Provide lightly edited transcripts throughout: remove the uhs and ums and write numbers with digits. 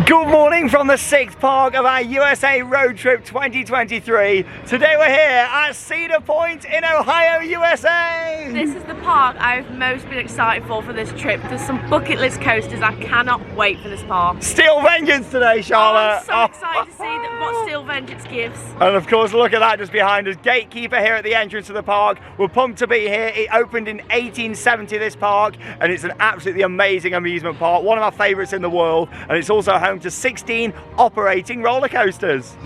Good morning from the 6th park of our USA Road Trip 2023. Today we're here at Cedar Point in Ohio, USA. This is the park I've most been excited for this trip. There's some bucket list coasters. I cannot wait for this park. Steel Vengeance today, Charlotte. I'm so excited to see what Steel Vengeance gives. And of course, look at that just behind us. Gatekeeper here at the entrance to the park. We're pumped to be here. It opened in 1870, this park, and it's an absolutely amazing amusement park. One of our favourites in the world, and it's also home to 16 operating roller coasters.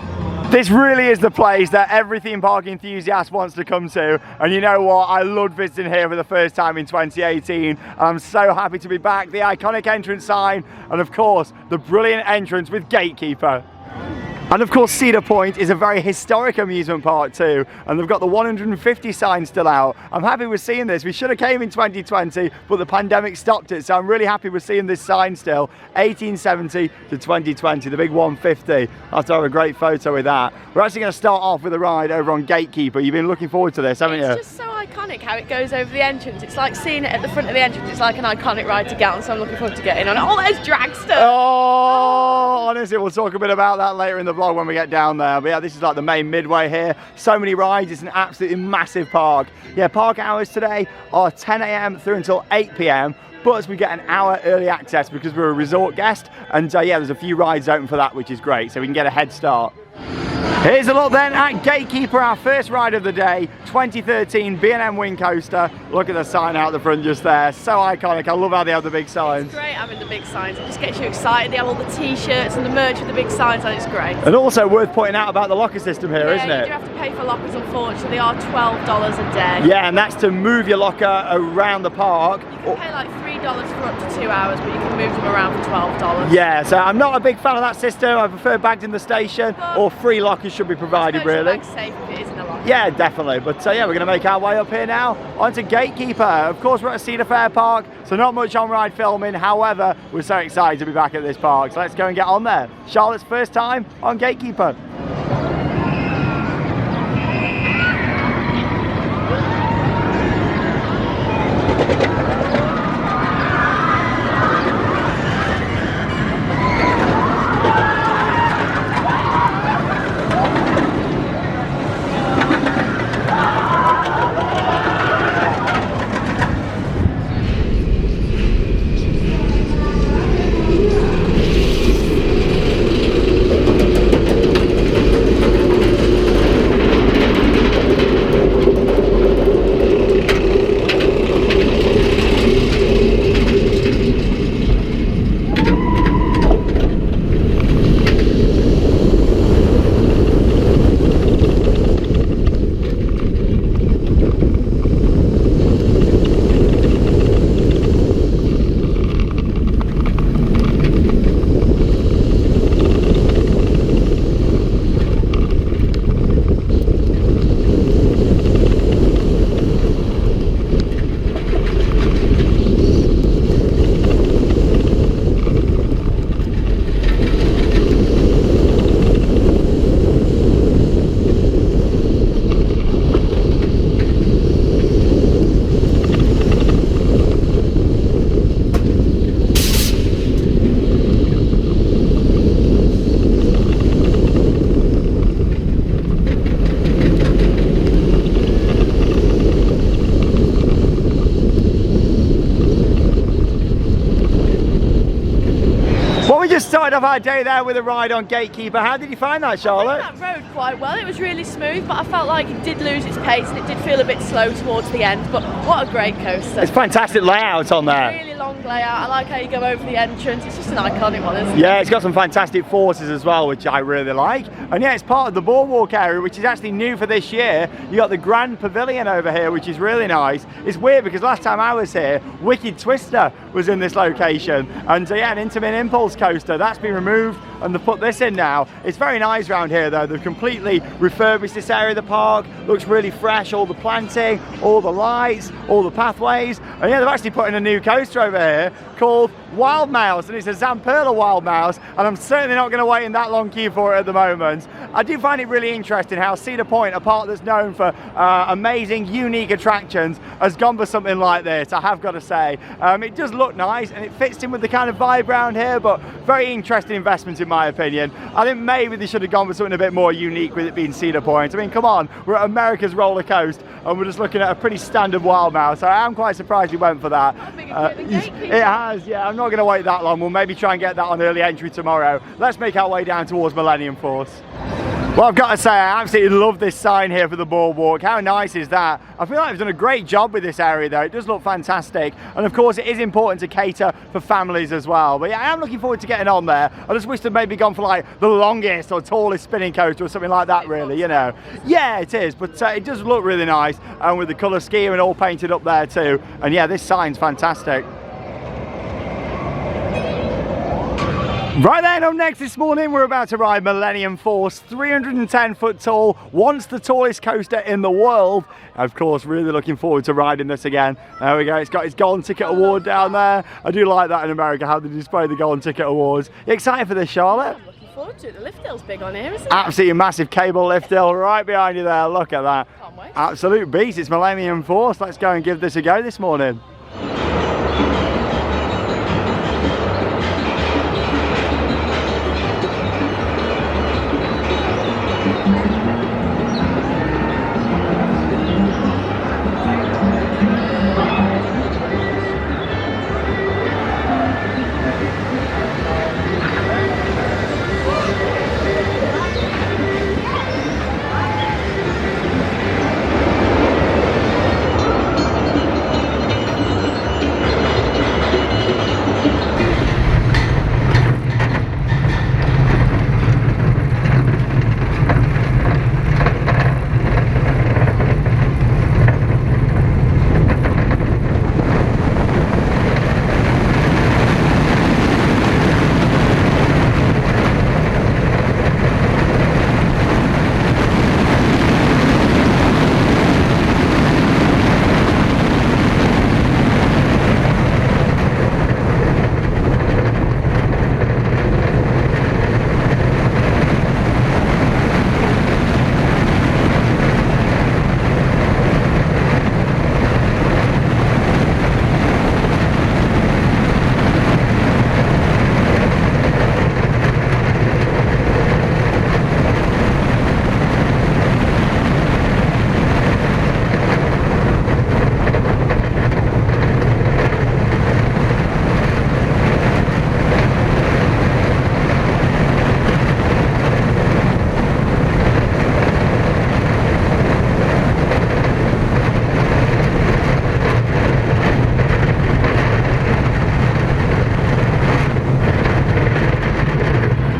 This really is the place that every theme park enthusiast wants to come to, and you know what, I loved visiting here for the first time in 2018, and I'm so happy to be back. The iconic entrance sign, and of course the brilliant entrance with Gatekeeper. And of course Cedar Point is a very historic amusement park too, and they've got the 150 sign still out. I'm happy we're seeing this. We should have came in 2020, but the pandemic stopped it, so I'm really happy we're seeing this sign still. 1870 to 2020, the big 150. I'll have to have a great photo with that. We're actually going to start off with a ride over on Gatekeeper. You've been looking forward to this, haven't you? It's just so iconic how it goes over the entrance. It's like seeing it at the front of the entrance. It's like an iconic ride to get on, so I'm looking forward to getting on it. Oh, there's Dragster! Oh, honestly, we'll talk a bit about that later in the vlog when we get down there. But yeah, this is like the main midway here. So many rides. It's an absolutely massive park. Yeah, park hours today are 10 AM through until 8 PM. But we get an hour early access because we're a resort guest. And yeah, there's a few rides open for that, which is great. So we can get a head start. Here's a look then at Gatekeeper, our first ride of the day, 2013 B&M Wing Coaster. Look at the sign out the front just there, so iconic. I love how they have the big signs. It's great having the big signs, it just gets you excited. They have all the t-shirts and the merch with the big signs and it's great. And also worth pointing out about the locker system here, isn't it? You do have to pay for lockers, unfortunately. They are $12 a day. Yeah, and that's to move your locker around the park. You can pay like $3 for up to 2 hours, but you can move them around for $12. Yeah, so I'm not a big fan of that system. I prefer bags in the station, or free lockers should be provided, really. It's safe if it is in a locker. Yeah, definitely. But yeah, we're going to make our way up here now onto Gatekeeper. Of course, we're at Cedar Fair Park, so not much on-ride filming. However, we're so excited to be back at this park, so let's go and get on there. Charlotte's first time on Gatekeeper. Started off our day there with a ride on Gatekeeper. How did you find that, Charlotte? I found that road quite well. It was really smooth, but I felt like it did lose its pace and it did feel a bit slow towards the end. But what a great coaster! It's fantastic layout on there. Really long layout. I like how you go over the entrance. It's just an iconic one, isn't it? Yeah, it's got some fantastic forces as well, which I really like. And yeah, it's part of the boardwalk area, which is actually new for this year. You got the Grand Pavilion over here, which is really nice. It's weird because last time I was here, Wicked Twister was in this location, and yeah, an Intamin Impulse coaster that's been removed and they've put this in now. It's very nice around here though. They've completely refurbished this area of the park. Looks really fresh, all the planting, all the lights, all the pathways, and yeah, they've actually put in a new coaster over here called wild mouse, and it's a Zamperla wild mouse, and I'm certainly not going to wait in that long queue for it at the moment. I do find it really interesting how Cedar Point, a park that's known for amazing, unique attractions, has gone for something like this, I have got to say. It does look nice, and it fits in with the kind of vibe around here, but very interesting investment in my opinion. I think maybe they should have gone for something a bit more unique with it being Cedar Point. I mean, come on, we're at America's roller coaster, and we're just looking at a pretty standard wild mouse, so I am quite surprised he went for that. It has, yeah, I'm not going to wait that long. We'll maybe try and get that on early entry tomorrow. Let's make our way down towards Millennium Force. Well, I've got to say, I absolutely love this sign here for the boardwalk. How nice is that? I feel like they've done a great job with this area though. It does look fantastic. And of course, it is important to cater for families as well. But yeah, I am looking forward to getting on there. I just wish they'd maybe gone for like the longest or tallest spinning coaster or something like that, really, you know. Yeah, it is, but it does look really nice. And with the colour scheme and all painted up there too. And yeah, this sign's fantastic. Right then, up next this morning, we're about to ride Millennium Force, 310 foot tall, once the tallest coaster in the world. Of course, really looking forward to riding this again. There we go, it's got its Golden Ticket Award down there. I do like that in America, how they display the Golden Ticket Awards. You excited for this, Charlotte? I'm looking forward to it. The lift hill's big on here, isn't it? Absolutely massive cable lift hill right behind you there, look at that. Can't wait. Absolute beast, it's Millennium Force. Let's go and give this a go this morning.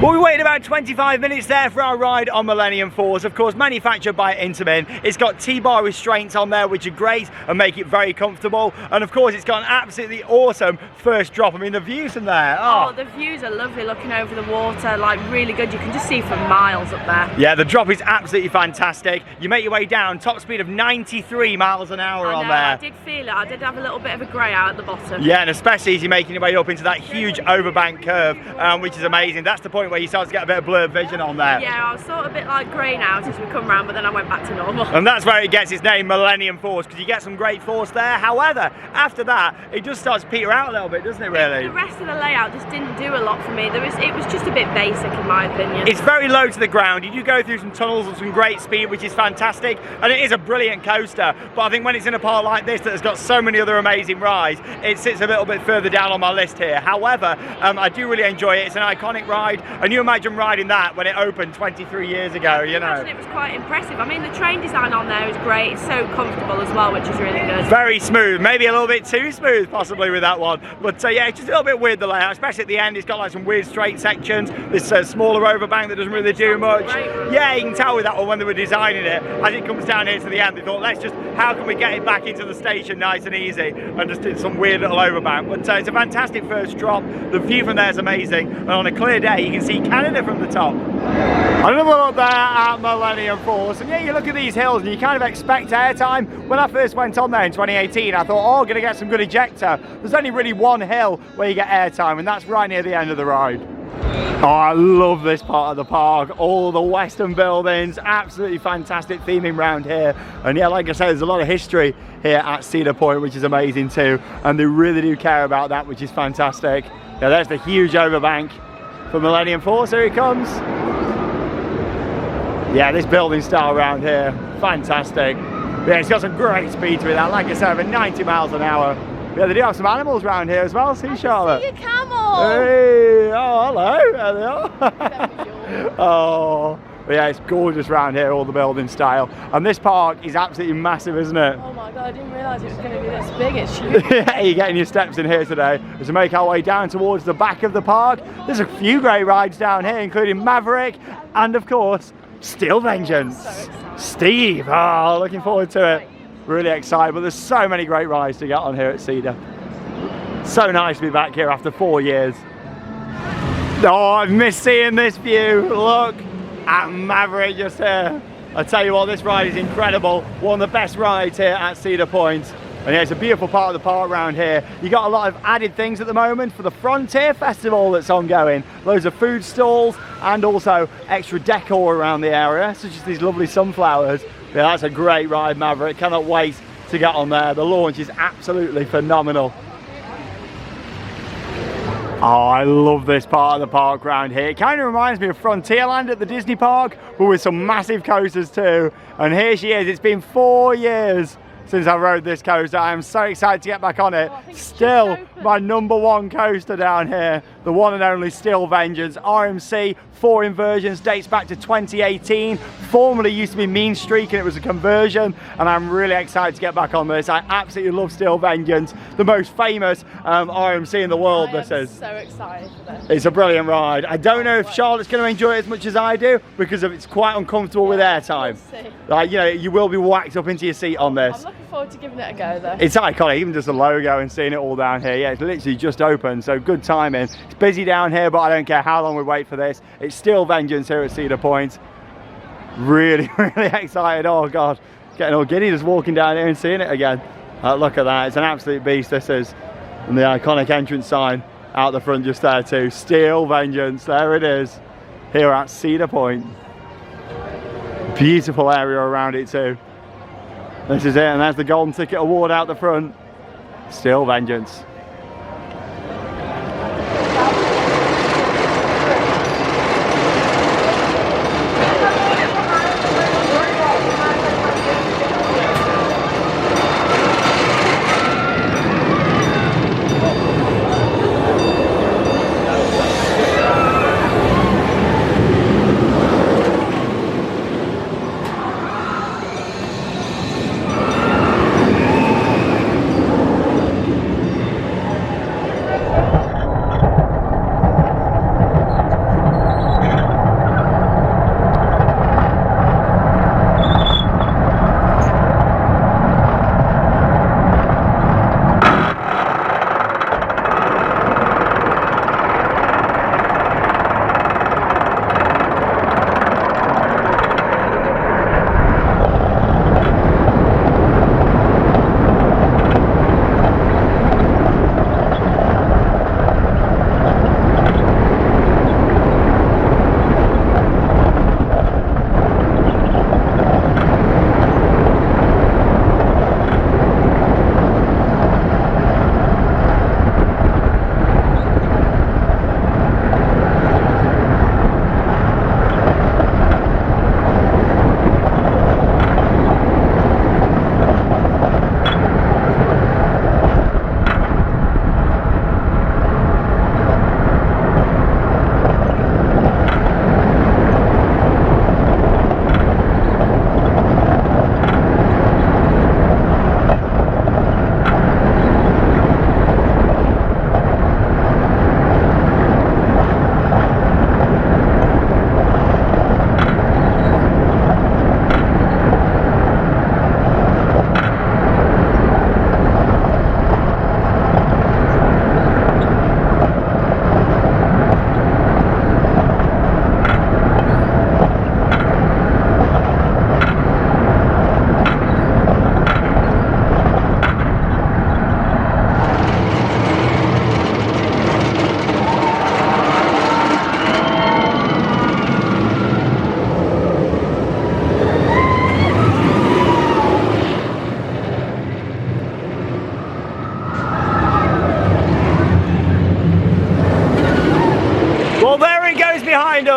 Well, we waited about 25 minutes there for our ride on Millennium Force, of course manufactured by Intamin. It's got T-bar restraints on there which are great and make it very comfortable, and of course it's got an absolutely awesome first drop. I mean, the views from there, oh the views are lovely, looking over the water, like really good. You can just see for miles up there. Yeah, the drop is absolutely fantastic. You make your way down, top speed of 93 miles an hour on there. I did feel it. I did have a little bit of a grey out at the bottom. Yeah, and especially as you're making your way up into that huge overbank curve, which is amazing. That's the point where you start to get a bit of blurred vision on there. Yeah, I was sort of a bit like greying out as we come round, but then I went back to normal. And that's where it gets its name, Millennium Force, because you get some great force there. However, after that, it just starts to peter out a little bit, doesn't it, really? The rest of the layout just didn't do a lot for me. It was just a bit basic, in my opinion. It's very low to the ground. You do go through some tunnels and some great speed, which is fantastic, and it is a brilliant coaster. But I think when it's in a park like this that has got so many other amazing rides, it sits a little bit further down on my list here. However, I do really enjoy it. It's an iconic ride, and you imagine riding that when it opened 23 years ago, you know. It was quite impressive. I mean, the train design on there is great. It's so comfortable as well, which is really good. Very smooth, maybe a little bit too smooth possibly with that one, but yeah, it's just a little bit weird, the layout, especially at the end. It's got like some weird straight sections, this smaller overbank that doesn't really do much. Yeah, you can tell with that one when they were designing it, as it comes down here to the end, they thought, let's just, how can we get it back into the station nice and easy, and just did some weird little overbank. But it's a fantastic first drop. The view from there is amazing, and on a clear day you can see see Canada from the top. Another look there at Millennium Force, and yeah, you look at these hills and you kind of expect airtime. When I first went on there in 2018, I thought, oh, gonna get some good ejector. There's only really one hill where you get airtime, and that's right near the end of the ride. Oh, I love this part of the park. All the western buildings, absolutely fantastic theming around here. And yeah, like I said, there's a lot of history here at Cedar Point, which is amazing too. And they really do care about that, which is fantastic. Yeah, there's the huge overbank for Millennium Force. Here he comes. Yeah, this building style around here, fantastic. Yeah, it's got some great speed to it. Like I said, over 90 miles an hour. Yeah, they do have some animals around here as well. See, Charlotte? I can see a camel. Hey, oh, hello. There they are. Oh, but yeah, it's gorgeous around here, all the building style. And this park is absolutely massive, isn't it? Oh my God, I didn't realise it was going to be this big. It's huge. Yeah, you're getting your steps in here today. As we make our way down towards the back of the park, there's a few great rides down here, including Maverick and, of course, Steel Vengeance. So Steve, oh, looking forward to it. Really excited, but there's so many great rides to get on here at Cedar. So nice to be back here after 4 years. Oh, I've missed seeing this view. Look at Maverick just here. I tell you what, this ride is incredible. One of the best rides here at Cedar Point. And yeah, it's a beautiful part of the park around here. You got a lot of added things at the moment for the Frontier Festival that's ongoing. Loads of food stalls and also extra decor around the area, such as these lovely sunflowers. Yeah, that's a great ride, Maverick. Cannot wait to get on there. The launch is absolutely phenomenal. Oh, I love this part of the park around here. It kind of reminds me of Frontierland at the Disney park, but with some massive coasters too. And here she is. It's been 4 years since I rode this coaster. I am so excited to get back on it. Still my #1 coaster down here, the one and only Steel Vengeance. RMC, 4 inversions, dates back to 2018. Formerly used to be Mean Streak and it was a conversion, and I'm really excited to get back on this. I absolutely love Steel Vengeance, the most famous RMC in the world. I am so excited for this. It's a brilliant ride. I don't know if Charlotte's going to enjoy it as much as I do, because it's quite uncomfortable with airtime. Like, you know, you will be whacked up into your seat on this. I'm looking forward to giving it a go though. It's iconic, even just the logo and seeing it all down here. Yeah, it's literally just open, so good timing. It's busy down here, but I don't care how long we wait for this. It's Steel Vengeance here at Cedar Point. Really, really excited. Oh God, getting all giddy just walking down here and seeing it again. Look at that, it's an absolute beast, this is. And the iconic entrance sign out the front just there too. Steel Vengeance, there it is, here at Cedar Point. Beautiful area around it too. This is it, and there's the Golden Ticket Award out the front. Steel Vengeance.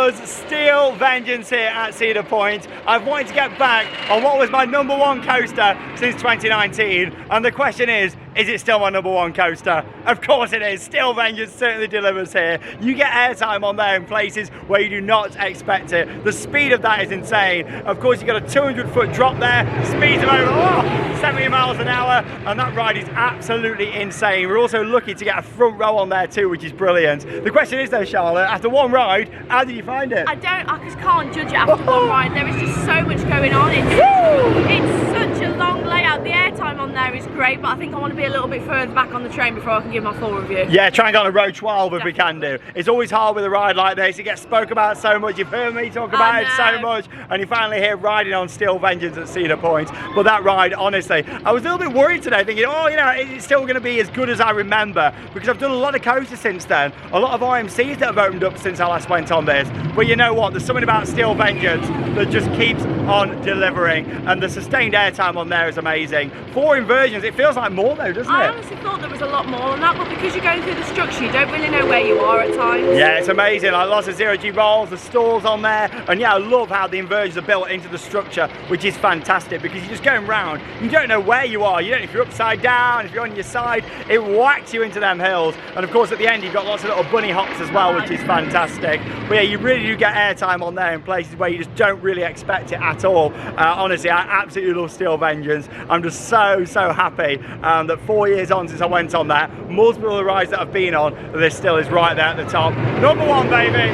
us Steel Vengeance here at Cedar Point. I've wanted to get back on what was my #1 coaster since 2019, and the question is it still my #1 coaster? Of course it is. Steel Vengeance certainly delivers here. You get airtime on there in places where you do not expect it. The speed of that is insane. Of course, you've got a 200-foot drop there, speeds of over 70 miles an hour, and that ride is absolutely insane. We're also lucky to get a front row on there too, which is brilliant. The question is though, Charlotte, after one ride, how did you find it? I just can't judge it after one ride. There is just so much going on. It's such a long layout. The airtime on there is great, but I think I want to be a little bit further back on the train before I can give my full review. Yeah, try and go on a row 12 if we can do. It's always hard with a ride like this. It gets spoke about so much. You've heard me talk about it so much, and you finally hear riding on Steel Vengeance at Cedar Point. But that ride, honestly, I was a little bit worried today, thinking, oh, you know, it's still going to be as good as I remember, because I've done a lot of coasters since then, a lot of RMCs that have opened up since I last went on this. But you know what? There's something about Steel Vengeance that just keeps on delivering, and the sustained airtime on there is amazing. 4 inversions, it feels like more though, doesn't it? I honestly thought there was a lot more than that, but because you're going through the structure, you don't really know where you are at times. Yeah, it's amazing. Like lots of zero-G rolls, the stalls on there, and yeah, I love how the inversions are built into the structure, which is fantastic, because you're just going round, you don't know where you are, you don't know if you're upside down, if you're on your side, it whacks you into them hills, and of course at the end you've got lots of little bunny hops as well, which is fantastic. But yeah, you really do get airtime on there in places where you just don't really expect it at all. Honestly, I absolutely love Steel Vengeance. I'm just so happy that 4 years on since I went on that, multiple of the rides that I've been on, this still is right there at the top. #1, baby,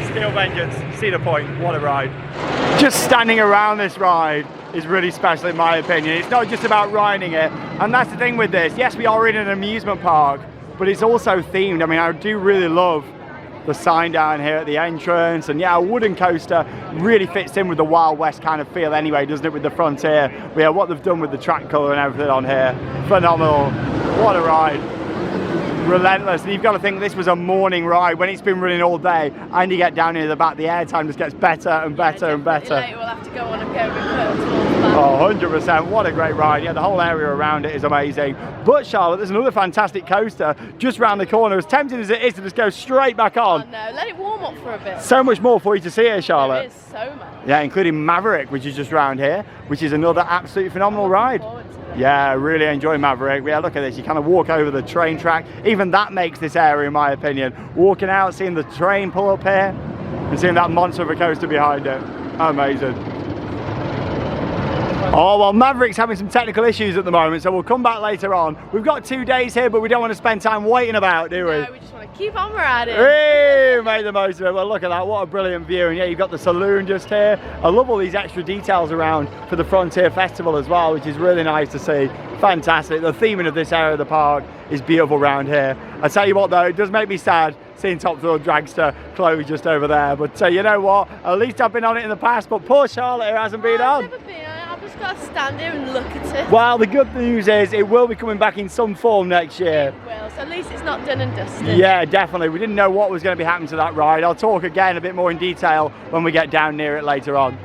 Steel Vengeance, Cedar Point, what a ride. Just standing around this ride is really special in my opinion. It's not just about riding it, and that's the thing with this. Yes, we are in an amusement park, but it's also themed. I mean, I do really love the sign down here at the entrance, and yeah, a wooden coaster really fits in with the Wild West kind of feel anyway, doesn't it, with the Frontier. But yeah, what they've done with the track colour and everything on here, phenomenal. What a ride. Relentless. And you've got to think this was a morning ride when it's been running all day, and you get down here, the back, the airtime just gets better and better and better. Later we'll have to go on and go reverse towards that. Oh, 100%. What a great ride. Yeah, the whole area around it is amazing. But Charlotte, there's another fantastic coaster just round the corner. As tempting as it is to just go straight back on. Oh no, let it warm up for a bit. So much more for you to see here, Charlotte. There is so much. Yeah, including Maverick, which is just round here, which is another absolutely phenomenal ride. Yeah, I really enjoy Maverick. Yeah, look at this. You kind of walk over the train track. Even that makes this area, in my opinion. Walking out, seeing the train pull up here, and seeing that monster of a coaster behind it. Amazing. Oh, well, Maverick's having some technical issues at the moment, so we'll come back later on. We've got 2 days here, but we don't want to spend time waiting about, do we? No, we just want to keep on riding. Hey, made the most of it. Well, look at that. What a brilliant view. And yeah, you've got the saloon just here. I love all these extra details around for the Frontier Festival as well, which is really nice to see. Fantastic. The theming of this area of the park is beautiful around here. I tell you what, though, it does make me sad seeing Thrill Dragster closed just over there. But you know what? At least I've been on it in the past, but poor Charlotte here hasn't been on. I've never been on it. I've just got to stand here and look at it. Well, the good news is it will be coming back in some form next year. It will, so at least it's not done and dusted. Yeah, definitely. We didn't know what was going to be happening to that ride. I'll talk again a bit more in detail when we get down near it later on.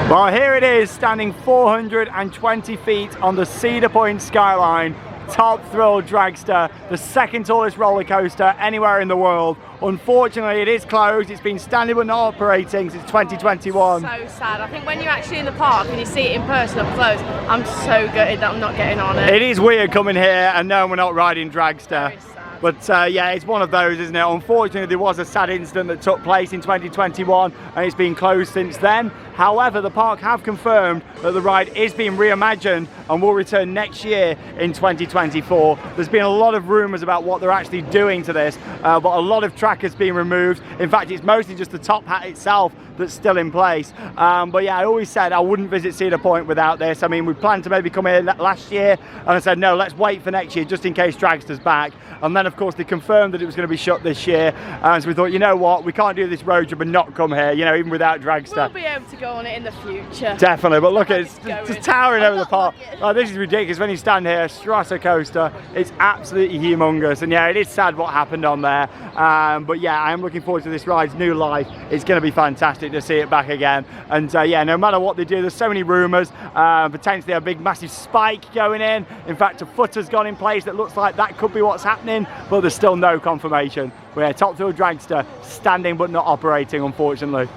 Well, here it is, standing 420 feet on the Cedar Point skyline. Top Thrill Dragster, the second tallest roller coaster anywhere in the world. Unfortunately, it is closed. It's been standing but not operating since 2021. So sad. I think when you're actually in the park and you see it in person up close, I'm so gutted that I'm not getting on it. It is weird coming here and knowing we're not riding Dragster. Very sad. But yeah, it's one of those, isn't it? Unfortunately, there was a sad incident that took place in 2021 and it's been closed since then. However, the park have confirmed that the ride is being reimagined and will return next year in 2024. There's been a lot of rumours about what they're actually doing to this, but a lot of track has been removed. In fact, it's mostly just the top hat itself that's still in place. But yeah, I always said I wouldn't visit Cedar Point without this. I mean, we planned to maybe come here last year, and I said, no, let's wait for next year just in case Dragster's back. And then, of course, they confirmed that it was going to be shut this year. And so we thought, you know what, we can't do this road trip and not come here, you know, even without Dragster. We'll be able to go on it in the future. Definitely, but look, it's just towering over the park. Oh, this is ridiculous. When you stand here, Stratocoaster, it's absolutely humongous. And yeah, it is sad what happened on there. But yeah, I am looking forward to this ride's new life. It's going to be fantastic to see it back again. And yeah, no matter what they do, there's so many rumours. Potentially a big, massive spike going in. In fact, a footer's gone in place that looks like that could be what's happening. but there's still no confirmation. We're top Thrill Dragster, standing but not operating, unfortunately.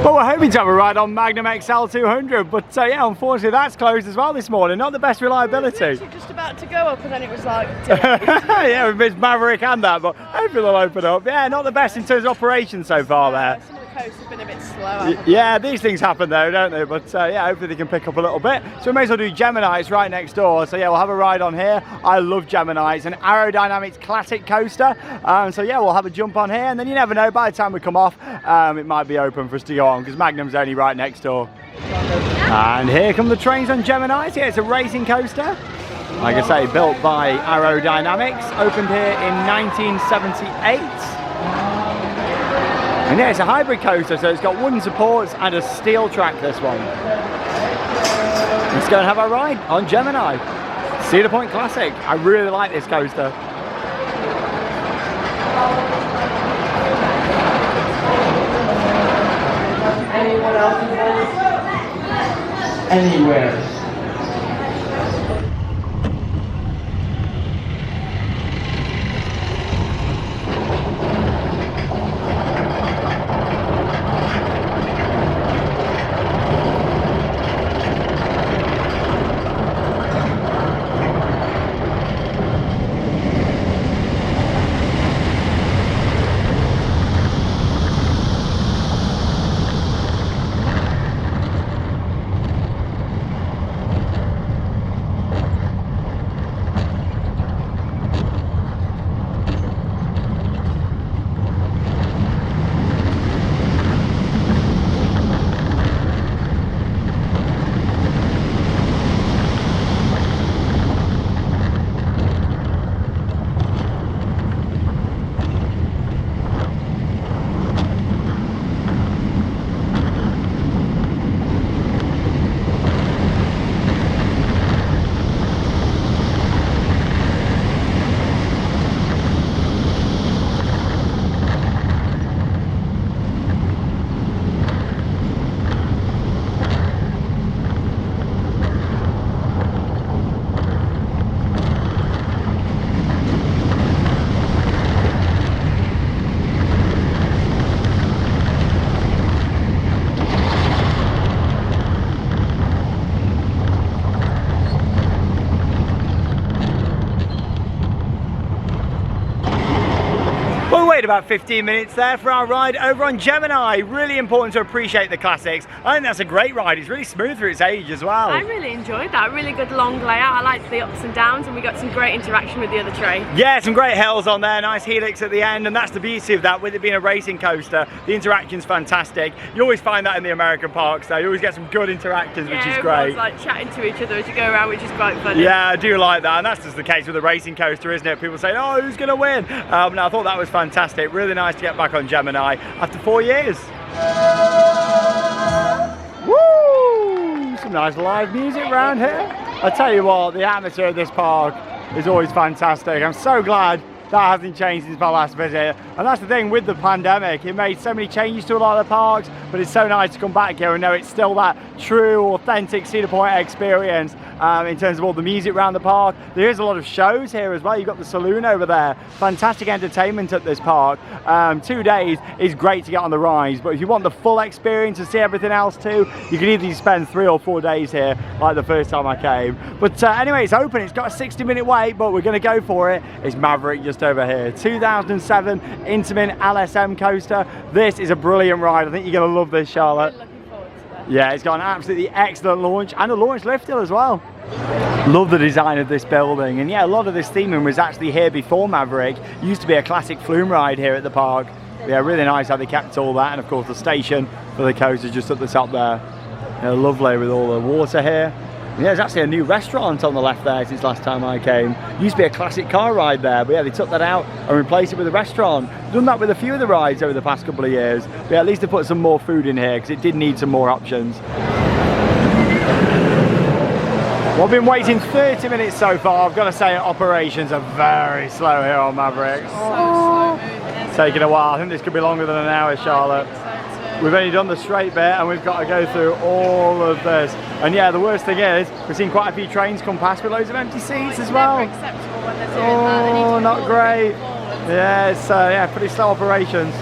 But we're hoping to have a ride on Magnum XL 200, but yeah, unfortunately that's closed as well this morning. Not the best reliability. We were just about to go up and then it was like... yeah, we missed Maverick and that, but hopefully they'll open up. Yeah, not the best in terms of operation so far there. Some of the coasts have been a bit slow. Yeah, these things happen though, don't they? But yeah, hopefully they can pick up a little bit. So we may as well do Gemini, it's right next door. So yeah, we'll have a ride on here. I love Gemini, it's an aerodynamics classic coaster. So yeah, we'll have a jump on here, and then you never know, by the time we come off, it might be open for us to go on, because Magnum's only right next door. And here come the trains on Gemini. So yeah, it's a racing coaster. Like I say, built by Aerodynamics, opened here in 1978. And yeah, it's a hybrid coaster, so it's got wooden supports and a steel track, this one. Let's go and have our ride on Gemini. Cedar Point Classic. I really like this coaster. Anyone else? Anywhere. Wait about 15 minutes there for our ride over on Gemini. Really important to appreciate the classics. I think that's a great ride. It's really smooth for its age as well. I really enjoyed that. Really good long layout. I liked the ups and downs, and we got some great interaction with the other train. Yeah, some great hills on there. Nice helix at the end, and that's the beauty of that. With it being a racing coaster, the interaction's fantastic. You always find that in the American parks, though. You always get some good interactions, which is great. Everyone's like chatting to each other as you go around, which is quite funny. Yeah, I do like that, and that's just the case with a racing coaster, isn't it? People say, oh, who's going to win? No, I thought that was fantastic. Really nice to get back on Gemini after 4 years. Woo! Some nice live music around here. I tell you what, the atmosphere of this park is always fantastic. I'm so glad that hasn't changed since my last visit. And that's the thing with the pandemic, it made so many changes to a lot of the parks, but it's so nice to come back here and know it's still that true, authentic Cedar Point experience in terms of all the music around the park. There is a lot of shows here as well. You've got the saloon over there. Fantastic entertainment at this park. 2 days is great to get on the rides, but if you want the full experience and see everything else too, you can either spend 3 or 4 days here, like the first time I came. But anyway, it's open. It's got a 60-minute wait, but we're going to go for it. It's Maverick just over here. 2007 Intamin LSM coaster. This is a brilliant ride. I think you're going to love this, Charlotte. Really looking forward to that. Yeah, it's got an absolutely excellent launch and a launch lift hill as well. Love the design of this building, and yeah, a lot of this theming was actually here before Maverick. It used to be a classic flume ride here at the park. Yeah, really nice how they kept all that, and of course the station for the coaster just at the top there. Yeah, lovely with all the water here. Yeah, there's actually a new restaurant on the left there since last time I came. Used to be a classic car ride there, but yeah, they took that out and replaced it with a restaurant. Done that with a few of the rides over the past couple of years. But yeah, at least they put some more food in here because it did need some more options. Well, I've been waiting 30 minutes so far. I've got to say operations are very slow here on Maverick. It's taking a while. I think this could be longer than an hour, Charlotte. We've only done the straight bit and we've got to go through all of this. And yeah, the worst thing is we've seen quite a few trains come past with loads of empty seats as well. Never acceptable when they're doing that. They need to Oh, be not forward, great. forward. Yeah, it's yeah, pretty slow operations.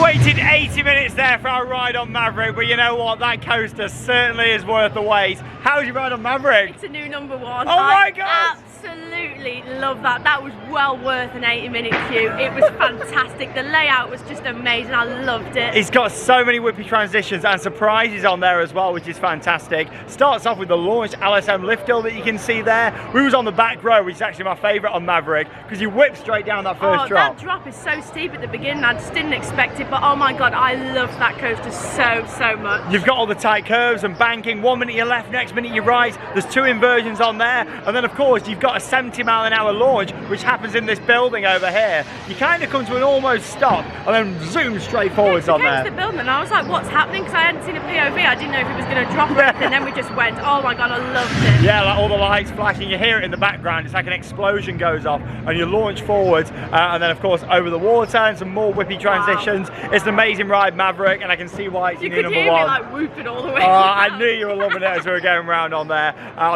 Waited 80 minutes there for our ride on Maverick, but you know what? That coaster certainly is worth the wait. How was your ride on Maverick? It's a new number one. Oh my God! Absolutely love that. That was well worth an 80-minute queue. It was fantastic. The layout was just amazing. I loved it. It's got so many whippy transitions and surprises on there as well, which is fantastic. Starts off with the launched LSM lift hill that you can see there. We was on the back row, which is actually my favourite on Maverick, because you whip straight down that first drop. That drop is so steep at the beginning. I just didn't expect it, but oh my God, I love that coaster so much. You've got all the tight curves and banking. 1 minute you're left, next minute you're right. There's 2 inversions on there, and then of course you've got a 70-mile-an-hour launch, which happens in this building over here. You kind of come to an almost stop and then zoom straight forwards on there. The building, and I was like, what's happening? Because I hadn't seen a POV. I didn't know if it was going to drop or anything. Then we just went, oh my God, I loved it. Yeah, like all the lights flashing, you hear it in the background. It's like an explosion goes off, and you launch forwards, and then of course over the water and some more whippy transitions. Wow. It's an amazing ride, Maverick, and I can see why it's your new number one. You could hear me like whooping all the way. Oh, I knew you were loving it as we were going around on there.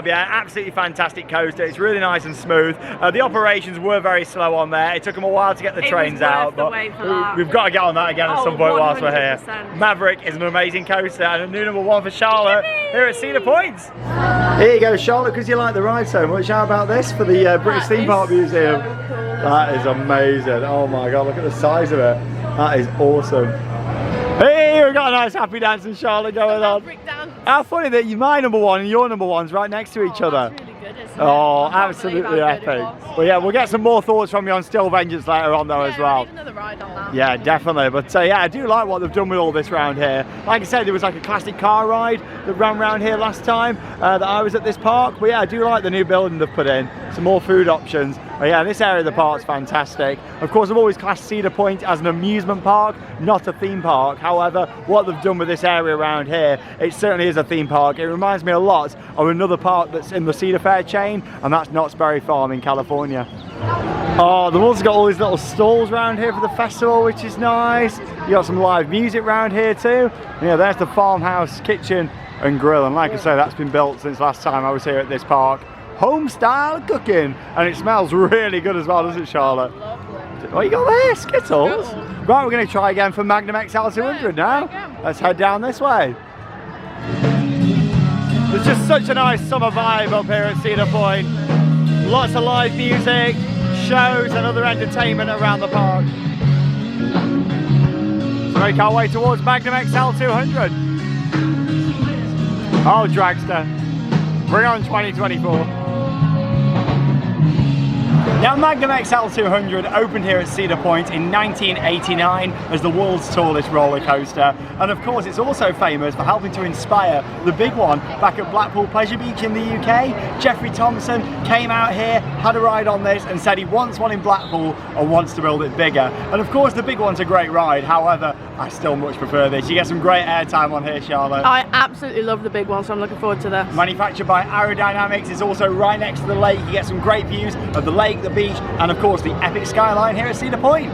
Yeah, absolutely fantastic coaster. It's really nice and smooth. The operations were very slow on there. It took them a while to get the trains out, but we've got to get on that again at some point whilst we're here. Maverick is an amazing coaster and a new number one for Charlotte here at Cedar Point. Here you go, Charlotte, because you like the ride so much. How about this for the British Theme Park Museum? So cool. That is amazing. Oh my God, look at the size of it. That is awesome. Hey, we've got a nice happy dancing Charlotte going on. How funny that my number one and your number one's right next to each other. That's really good, isn't it? Oh, absolutely epic. Well, yeah, we'll get some more thoughts from you on Still Vengeance later on though as well. Need another ride on that. Yeah, definitely. But yeah, I do like what they've done with all this round here. Like I said, there was like a classic car ride that ran round here last time that I was at this park. But yeah, I do like the new building they've put in. Some more food options. But yeah, this area of the park's fantastic. Of course, I've always classed Cedar Point as an amusement park, not a theme park. However, what they've done with this area around here, it certainly is a theme park. It reminds me a lot of another park that's in the Cedar Fair chain, and that's Knott's Berry Farm in California. Oh, they've also got all these little stalls around here for the festival, which is nice. You got some live music around here too. Yeah, there's the farmhouse kitchen and grill, and like I say, that's been built since last time I was here at this park. Home style cooking, and it smells really good as well, doesn't it, Charlotte? Lovely. Oh, you got there, Skittles. Right, we're going to try again for Magnum XL 200 now. Let's head down this way. There's just such a nice summer vibe up here at Cedar Point. Lots of live music, shows and other entertainment around the park. So make our way towards Magnum XL 200. Oh, Dragster, bring on 2024. Now, Magnum XL200 opened here at Cedar Point in 1989 as the world's tallest roller coaster, and of course it's also famous for helping to inspire the big one back at Blackpool Pleasure Beach in the UK. Jeffrey Thompson came out here, had a ride on this, and said he wants one in Blackpool and wants to build it bigger. And of course the big one's a great ride, however I still much prefer this. You get some great airtime on here, Charlotte. I absolutely love the big one, so I'm looking forward to this. Manufactured by Aerodynamics, it's also right next to the lake. You get some great views of the lake, the beach, and of course the epic skyline here at Cedar Point.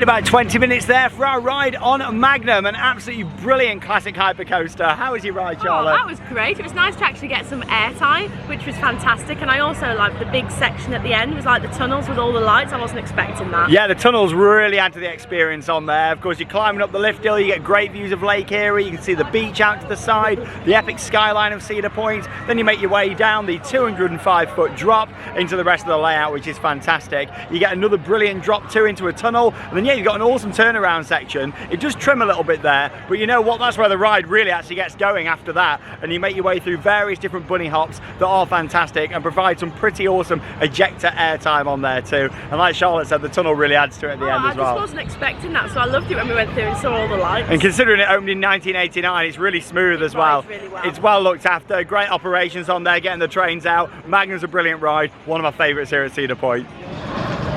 About 20 minutes there for our ride on Magnum, an absolutely brilliant classic hypercoaster. How was your ride, Charlotte? Oh, that was great. It was nice to actually get some airtime, which was fantastic, and I also liked the big section at the end. It was like the tunnels with all the lights. I wasn't expecting that. Yeah, the tunnels really add to the experience on there. Of course, you're climbing up the lift hill, you get great views of Lake Erie, you can see the beach out to the side, the epic skyline of Cedar Point, then you make your way down the 205-foot drop into the rest of the layout, which is fantastic. You get another brilliant drop too into a tunnel, and then yeah, you've got an awesome turnaround section. It does trim a little bit there, but you know what, that's where the ride really actually gets going after that, and you make your way through various different bunny hops that are fantastic and provide some pretty awesome ejector airtime on there too. And like Charlotte said, the tunnel really adds to it at the end as well. I just wasn't expecting that, so I loved it when we went through and saw all the lights. And considering it opened in 1989, it's really smooth as well. Really well. It's well looked after, great operations on there, getting the trains out. Magnum's a brilliant ride, one of my favourites here at Cedar Point.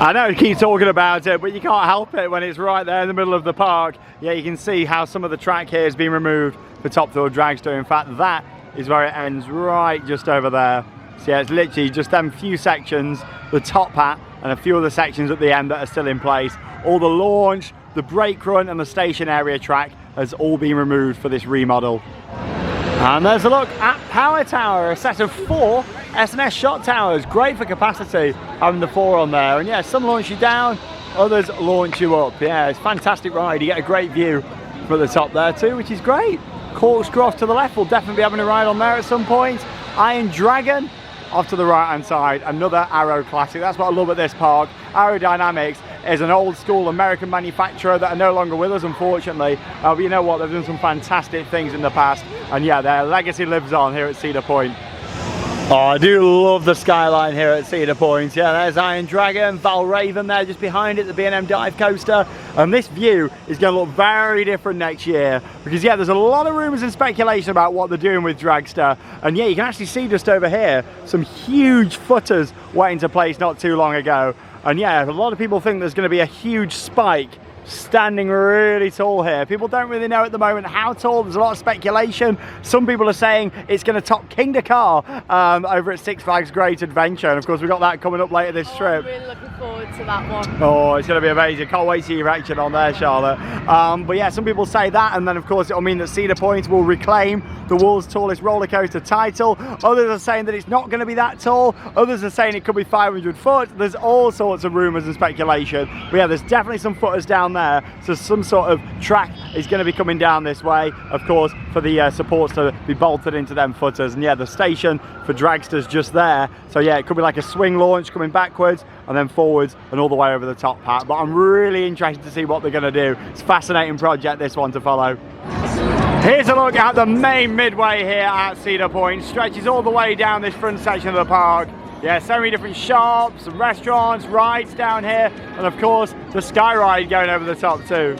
I know you keep talking about it, but you can't help it when it's right there in the middle of the park. Yeah, you can see how some of the track here has been removed for Top Thrill Dragster. In fact, that is where it ends, right just over there. So yeah, it's literally just them few sections, the top hat, and a few other sections at the end that are still in place. All the launch, the brake run, and the station area track has all been removed for this remodel. And there's a look at Power Tower, a set of 4 S&S shot towers. Great for capacity, having the 4 on there. And yeah, some launch you down, others launch you up. Yeah, it's a fantastic ride. You get a great view from the top there too, which is great. Corkscrew off to the left, we'll definitely be having a ride on there at some point. Iron Dragon off to the right hand side, another Arrow classic. That's what I love at this park. Aerodynamics is an old school American manufacturer that are no longer with us, unfortunately, but you know what, they've done some fantastic things in the past, and yeah, their legacy lives on here at Cedar Point. Oh, I do love the skyline here at Cedar Point. Yeah, there's Iron Dragon, Valraven there just behind it, the B&M dive coaster. And this view is going to look very different next year, because yeah, there's a lot of rumours and speculation about what they're doing with Dragster. And yeah, you can actually see just over here some huge footers went into place not too long ago. And yeah, a lot of people think there's going to be a huge spike standing really tall here. People don't really know at the moment how tall. There's a lot of speculation. Some people are saying it's going to top King Dakar over at Six Flags Great Adventure, and of course we've got that coming up later this trip. I'm really looking forward to that one. Oh, it's going to be amazing. Can't wait to see your reaction on there, Charlotte. But yeah, some people say that, and then of course it'll mean that Cedar Point will reclaim the world's tallest roller coaster title. Others are saying that it's not going to be that tall. Others are saying it could be 500 foot. There's all sorts of rumours and speculation. But yeah, there's definitely some footers down there. there, so some sort of track is going to be coming down this way, of course, for the supports to be bolted into them footers. And yeah, the station for dragsters just there, so yeah, it could be like a swing launch coming backwards and then forwards and all the way over the top, Pat. But I'm really interested to see what they're going to do. It's a fascinating project, this one, to follow. Here's a look at the main midway here at Cedar Point. Stretches all the way down this front section of the park. Yeah, so many different shops, restaurants, rides down here, and of course the sky ride going over the top too.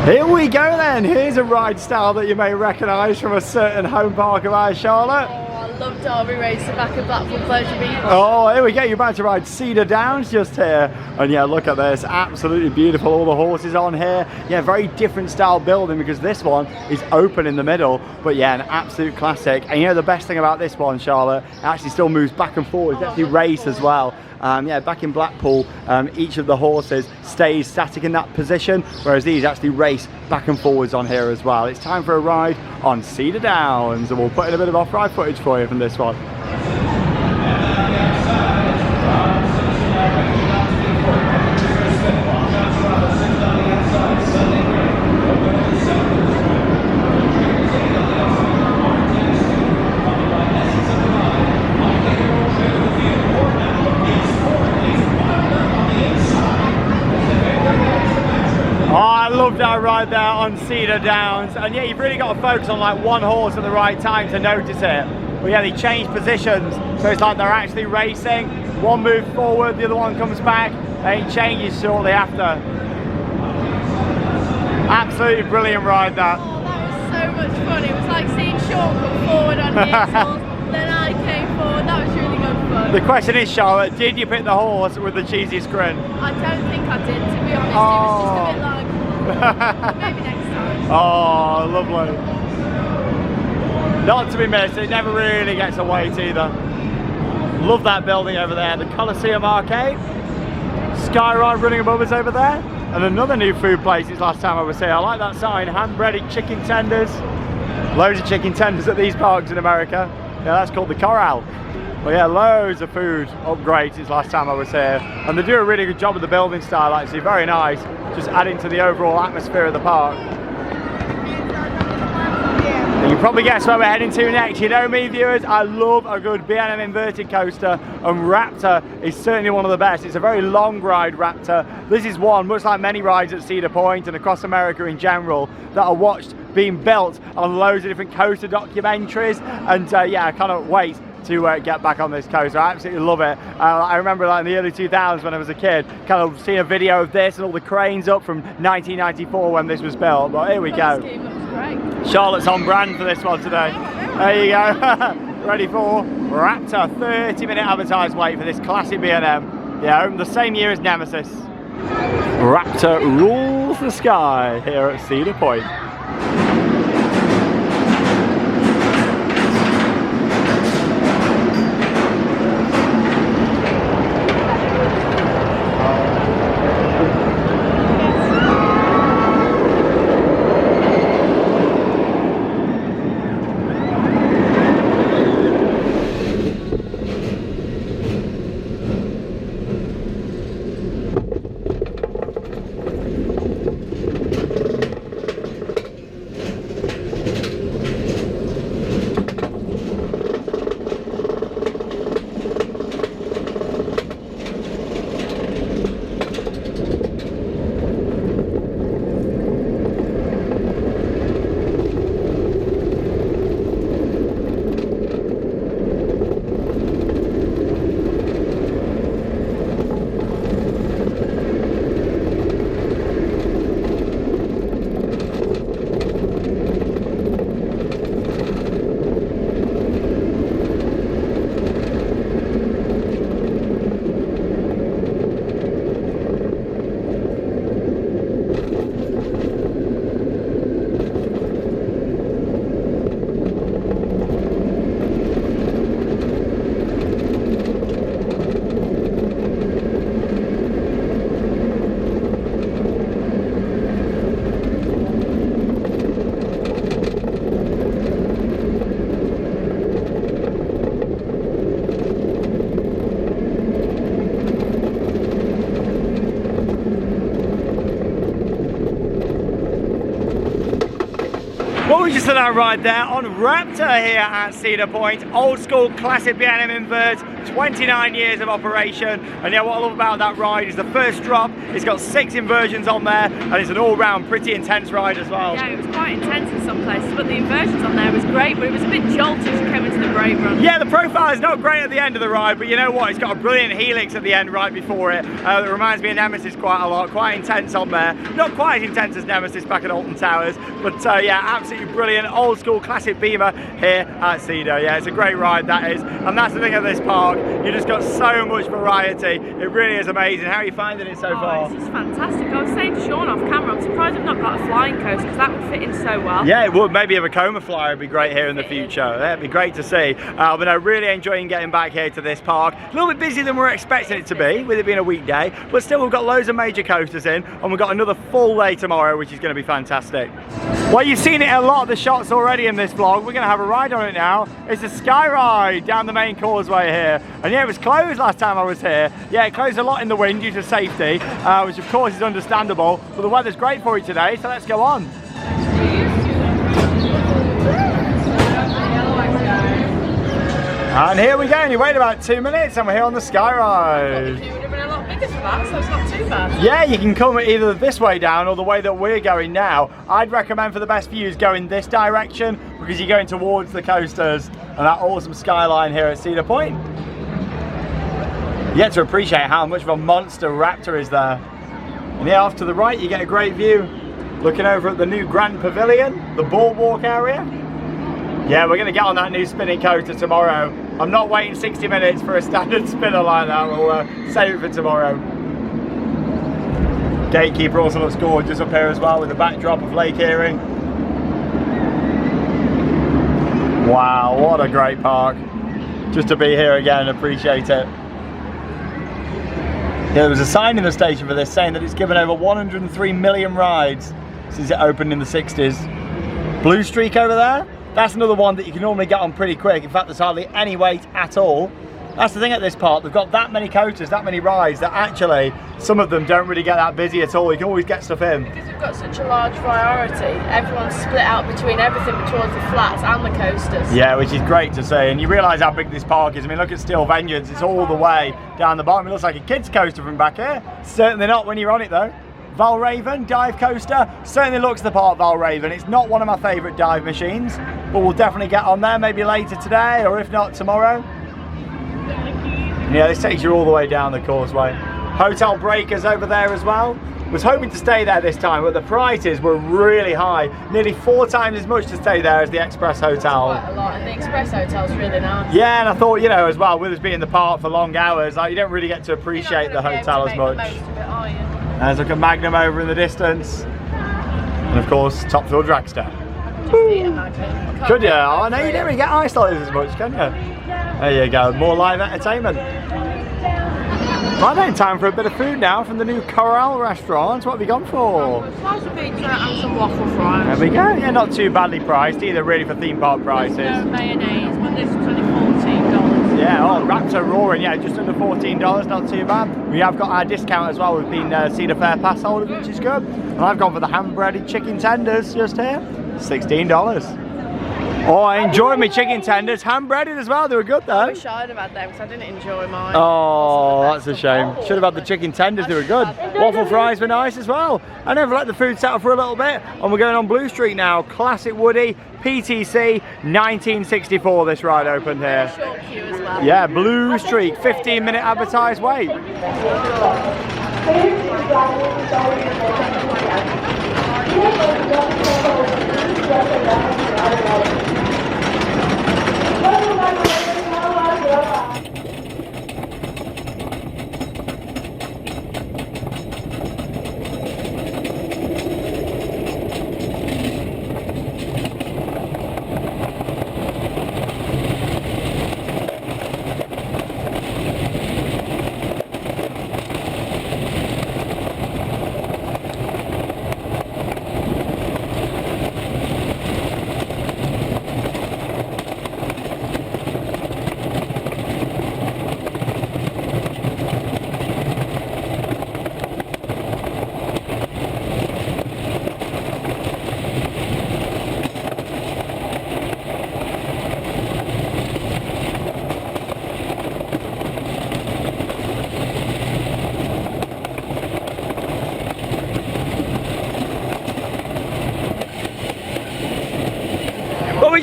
Here we go then. Here's a ride style that you may recognise from a certain home park of ours, Charlotte. I love Derby Racer back at Blackpool Pleasure Beach. Oh, here we go. You're about to ride Cedar Downs just here. And yeah, look at this. Absolutely beautiful. All the horses on here. Yeah, very different style building because this one is open in the middle. But yeah, an absolute classic. And you know the best thing about this one, Charlotte, it actually still moves back and forward. It's actually race as well. Yeah, back in Blackpool, each of the horses stays static in that position, whereas these actually race back and forwards on here as well. It's time for a ride on Cedar Downs, and we'll put in a bit of off-ride footage for you from this one. Our ride there on Cedar Downs, and yeah, you've really got to focus on like one horse at the right time to notice it. But yeah, they change positions, so it's like they're actually racing. One moves forward, the other one comes back, and it changes shortly after. Absolutely brilliant ride that. Oh, that was so much fun. It was like seeing Sean come forward on his horse, then I came forward. That was really good fun. The question is, Charlotte, did you pick the horse with the cheesiest grin? I don't think I did, to be honest. It was just a bit like, maybe next time. Oh, lovely. Not to be missed. It never really gets a wait either. Love that building over there. The Coliseum Arcade. Sky ride running above us over there. And another new food place since last time I was here. I like that sign. Hand-breaded chicken tenders. Loads of chicken tenders at these parks in America. Yeah, that's called the Corral. But yeah, loads of food upgrades since last time I was here. And they do a really good job with the building style, actually. Very nice. Just adding to the overall atmosphere of the park. You can probably guess where we're heading to next. You know me, viewers, I love a good B&M inverted coaster, and Raptor is certainly one of the best. It's a very long ride, Raptor. This is one, much like many rides at Cedar Point and across America in general, that I watched being built on loads of different coaster documentaries, and yeah, I cannot wait to get back on this coaster. I absolutely love it. I remember like in the early 2000s when I was a kid, kind of seeing a video of this and all the cranes up from 1994 when this was built. But here we go. Charlotte's on brand for this one today. There you go. Ready for Raptor. 30-minute advertised wait for this classic B&M. Yeah, opened the same year as Nemesis. Raptor rules the sky here at Cedar Point. Well, we just did our ride there on Raptor here at Cedar Point. Old school classic B&M inverts, 29 years of operation. And yeah, what I love about that ride is the first drop, it's got 6 inversions on there, and it's an all-round pretty intense ride as well. Yeah, it was quite intense in some places, but the inversions on there was great, but it was a bit jolty as you came into the brake run. Yeah, the profile is not great at the end of the ride, but you know what? It's got a brilliant helix at the end right before it. That reminds me of Nemesis quite a lot, quite intense on there. Not quite as intense as Nemesis back at Alton Towers, but yeah, absolutely brilliant old school classic Beamer here at Cedar. Yeah, it's a great ride, that is, and that's the thing of this park. You just got so much variety. It really is amazing. How are you finding it so far? It's just fantastic. I was saying to Sean off camera, I'm surprised I've not got a flying coaster because that would fit in so well. Yeah, it would. Maybe a Vekoma flyer would be great here in the future. Yeah, it'd be great to see. But I'm really enjoying getting back here to this park. A little bit busier than we're expecting it to be, with it being a weekday, but still we've got loads of major coasters in, and we've got another full day tomorrow, which is going to be fantastic. Well, you've seen it in a lot of the shots already in this vlog. We're going to have a ride on it now. It's a sky ride down the main causeway here. And yeah, it was closed last time I was here. Yeah, it closed a lot in the wind due to safety, which of course is understandable. But the weather's great for it today, so let's go on. And here we go, and you wait about 2 minutes and we're here on the sky ride. It would have been a lot bigger for that, so it's not too bad. Yeah, you can come either this way down or the way that we're going now. I'd recommend for the best views going this direction because you're going towards the coasters and that awesome skyline here at Cedar Point. You get to appreciate how much of a monster Raptor is there. And yeah, off to the right you get a great view looking over at the new Grand Pavilion, the boardwalk area. Yeah, we're going to get on that new spinning coaster tomorrow. I'm not waiting 60 minutes for a standard spinner like that. We'll save it for tomorrow. Gatekeeper also looks gorgeous up here as well with the backdrop of Lake Erie. Wow, what a great park. Just to be here again and appreciate it. Yeah, there was a sign in the station for this saying that it's given over 103 million rides since it opened in the 60s. Blue Streak over there. That's another one that you can normally get on pretty quick. In fact, there's hardly any wait at all. That's the thing at this park. They've got that many coasters, that many rides, that actually some of them don't really get that busy at all. You can always get stuff in. Because we've got such a large variety, everyone's split out between everything towards the flats and the coasters. Yeah, which is great to see. And you realise how big this park is. I mean, look at Steel Vengeance. It's all the way down the bottom. It looks like a kid's coaster from back here. Certainly not when you're on it though. Valraven dive coaster certainly looks the part. Valraven, it's not one of my favourite dive machines, but we'll definitely get on there maybe later today, or if not tomorrow. Yeah, this takes you all the way down the causeway. Hotel Breakers over there as well. Was hoping to stay there this time, but the prices were really high. Nearly 4 times as much to stay there as the Express Hotel. That's quite a lot, and the Express Hotel's really nice. Yeah, and I thought, you know, as well, with us being in the park for long hours, like you don't really get to appreciate the hotel as much. There's like a Magnum over in the distance. And of course, top Thrill Dragster. Could you? Oh no, you don't really get ice like this as much, can you? There you go, more live entertainment. Right then, time for a bit of food now from the new Corral restaurant. What have you gone for? A slice of pizza and some waffle fries. There we go, yeah, not too badly priced either, really, for theme park prices. No mayonnaise, but this was only $14. Yeah, oh, Raptor roaring, yeah, just under $14, not too bad. We have got our discount as well, we've been Cedar Fair pass holders, which is good. And I've gone for the hand-breaded chicken tenders just here, $16. Oh, I enjoyed my chicken tenders, hand-breaded as well, they were good though. I wish I'd have had them because I didn't enjoy mine. Oh, that's a shame. Should have had the chicken tenders, they were good. Waffle fries were nice as well. I never let the food settle for a little bit, and we're going on Blue Street now. Classic Woody, PTC, 1964 this ride opened here. Short queue as well. Yeah, Blue Streak, 15-minute advertised wait.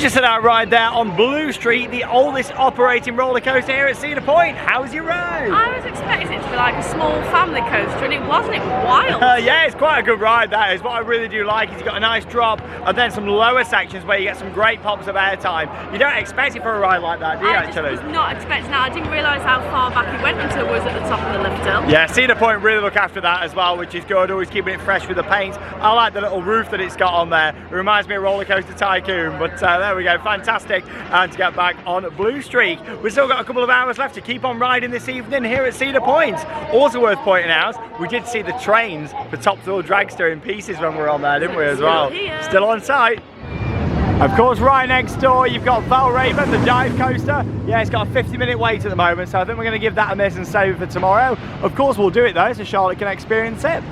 just had our ride there on Blue Street, the oldest operating roller coaster here at Cedar Point. How was your ride? I was expecting it to be like a small family coaster, and it wasn't. It was wild. Yeah, it's quite a good ride, that is. What I really do like is you've got a nice drop and then some lower sections where you get some great pops of airtime. You don't expect it for a ride like that, do you, actually? I was not expecting that. I didn't realise how far back it went until it was at the top of the lift hill. Yeah, Cedar Point really look after that as well, which is good. Always keeping it fresh with the paint. I like the little roof that it's got on there. It reminds me of Roller Coaster Tycoon, but there we go, fantastic. And to get back on Blue Streak, we've still got a couple of hours left to keep on riding this evening here at Cedar Point. Also worth pointing out, we did see the trains for Top Thrill Dragster in pieces when we were on there, didn't we, as well? Still on site. Of course, right next door, you've got Valraven, the dive coaster. Yeah, it's got a 50-minute wait at the moment, so I think we're going to give that a miss and save it for tomorrow. Of course, we'll do it though, so Charlotte can experience it.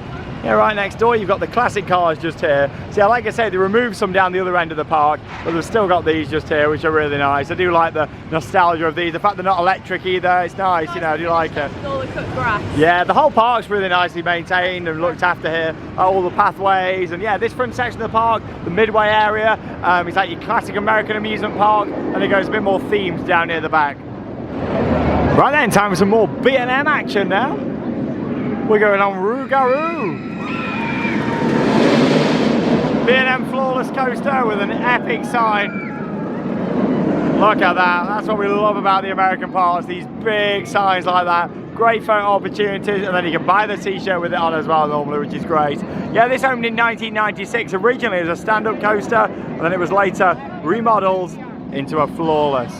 Yeah, right next door, you've got the classic cars just here. So yeah, like I say, they removed some down the other end of the park, but they've still got these just here, which are really nice. I do like the nostalgia of these. The fact they're not electric either, it's nice, you know, I do like it. All the cut grass. Yeah, the whole park's really nicely maintained and looked after here. All the pathways, and yeah, this front section of the park, the midway area, it's like your classic American amusement park, and it goes a bit more themed down near the back. Right then, time for some more B&M action now. We're going on Rougarou. B&M Flawless Coaster with an epic sign. Look at that, that's what we love about the American parks, these big signs like that. Great photo opportunities, and then you can buy the t-shirt with it on as well normally, which is great. Yeah, this opened in 1996, originally as a stand-up coaster, and then it was later remodeled into a Flawless.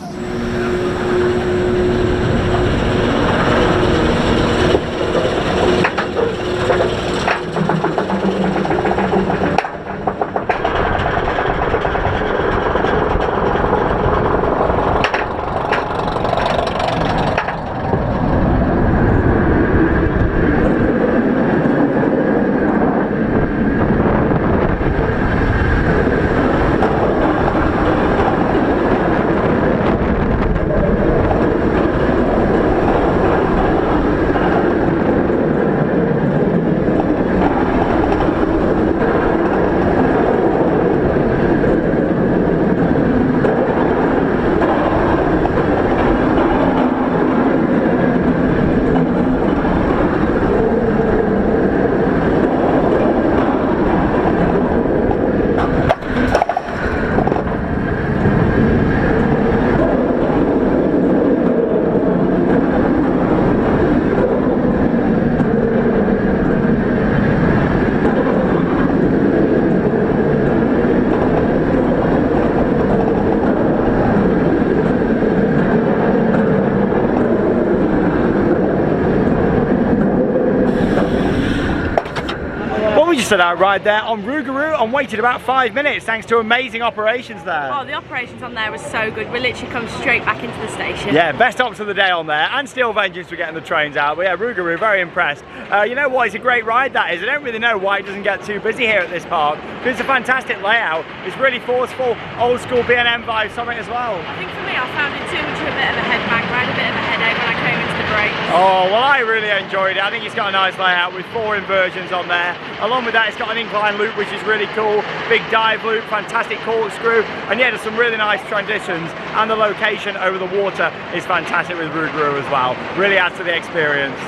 Just had our ride there on Rougarou and waited about 5 minutes thanks to amazing operations there. Oh, the operations on there was so good. We literally come straight back into the station. Yeah, best stops of the day on there, and Steel Vengeance for getting the trains out. But yeah, Rougarou, very impressed. You know what, it's a great ride that is. I don't really know why it doesn't get too busy here at this park, because it's a fantastic layout. It's really forceful, old school B&M vibes on it as well. I think for me, I found it too much of a bit of a headbang. I had a bit of a headache when I came into the brakes. Oh, well, I really enjoyed it. I think it's got a nice layout with 4 inversions on there. Along with that, it's got an incline loop, which is really cool. Big dive loop, fantastic corkscrew, and yeah, there's some really nice transitions, and the location over the water is fantastic with Rougarou as well. Really adds to the experience.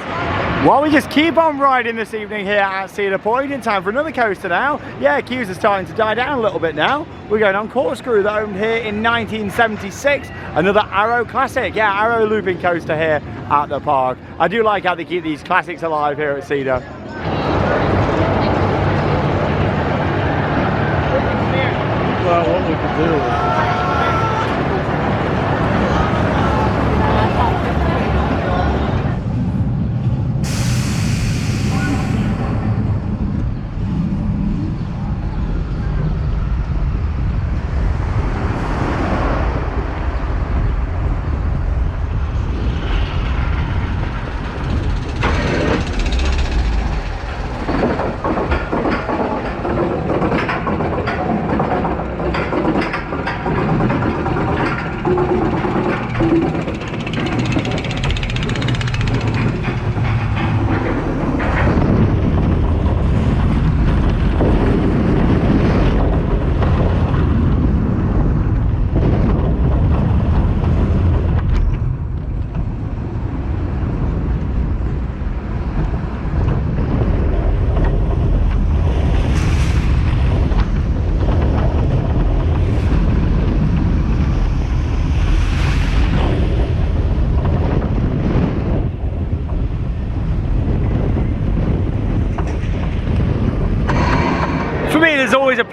Well, we just keep on riding this evening here at Cedar Point. In time for another coaster now. Yeah, queues are starting to die down a little bit now. We're going on Corkscrew that opened here in 1976. Another Arrow classic. Yeah, Arrow looping coaster here at the park. I do like how they keep these classics alive here at Cedar. Well, what we could do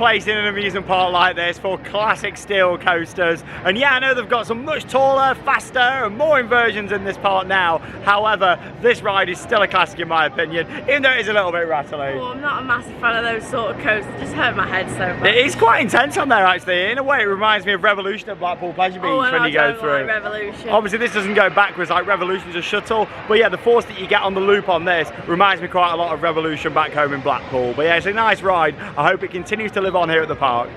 place in an amusement park like this for classic steel coasters. And yeah, I know they've got some much taller, faster and more inversions in this park now. However, this ride is still a classic in my opinion, even though it is a little bit rattly. Oh, I'm not a massive fan of those sort of coasters. It just hurt my head so much. It is quite intense on there actually. In a way, it reminds me of Revolution at Blackpool Pleasure Beach when you go through. Like Revolution. Obviously, this doesn't go backwards like Revolution's a shuttle, but yeah, the force that you get on the loop on this reminds me quite a lot of Revolution back home in Blackpool. But yeah, it's a nice ride. I hope it continues to live on here at the park.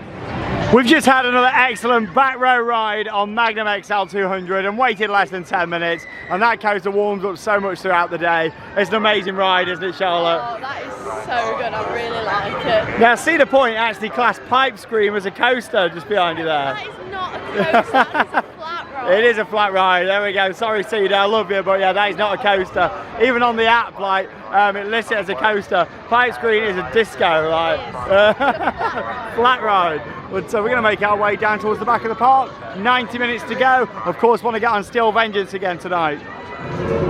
We've just had another excellent back row ride on Magnum XL 200 and waited less than 10 minutes, and that coaster warms up so much throughout the day. It's an amazing ride, isn't it, Charlotte? Oh, that is so good. I really like it. Now, Cedar Point actually classed Pipe Scream as a coaster just behind you there. That is not a coaster, that is a flat ride. It is a flat ride, there we go. Sorry Cedar, I love you, but yeah, that is not a coaster. Even on the app, like, it lists it as a coaster. Pipe Screen is a disco, right? Flat ride. But we're going to make our way down towards the back of the park. 90 minutes to go. Of course, want to get on Steel Vengeance again tonight.